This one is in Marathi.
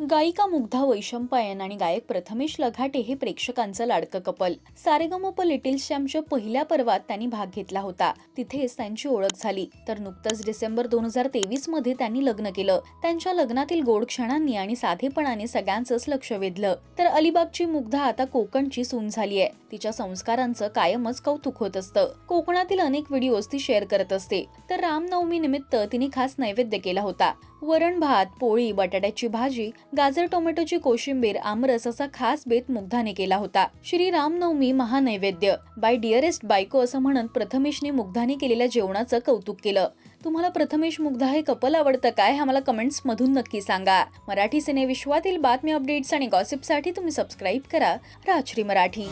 गायिका मुग्धा वैशंपायन आणि गायक प्रथमेश लघाटे हे प्रेक्षकांचं लाडकं कपल. सारेगमप लिटिल चॅम्पच्या पहिल्या पर्वात त्यांनी भाग घेतला होता. तिथेच त्यांची ओळख झाली. तर नुकतंच डिसेंबर 2023 मध्ये त्यांनी लग्न केलं. त्यांच्या लग्नातील गोड क्षणांनी आणि साधेपणाने सगळ्यांचंच लक्ष वेधलं. तर अलिबागची मुग्धा आता कोकणची सून झाली आहे. तिच्या संस्कारांचं कायमच कौतुक होत असतं. कोकणातील अनेक व्हिडिओज ती शेअर करत असते. तर रामनवमी निमित्त तिने खास नैवेद्य केला होता. वरण भात, पोळी, बटाट्याची भाजी, गाजर टोमॅटोची कोशिंबीर, आमरस असा खास बेत मुग्धाने केला होता. श्री रामनवमी महानैवेद्य बाय डिअरेस्ट बायको असं म्हणत प्रथमेशने मुग्धाने केलेल्या जेवणाचं कौतुक केलं. तुम्हाला प्रथमेश मुग्धा हे कपल आवडतं काय? आम्हाला कमेंट्स मधून नक्की सांगा. मराठी सिने विश्वातील बातम्या, अपडेट्स आणि गॉसिपसाठी तुम्ही सबस्क्राईब करा राजश्री मराठी.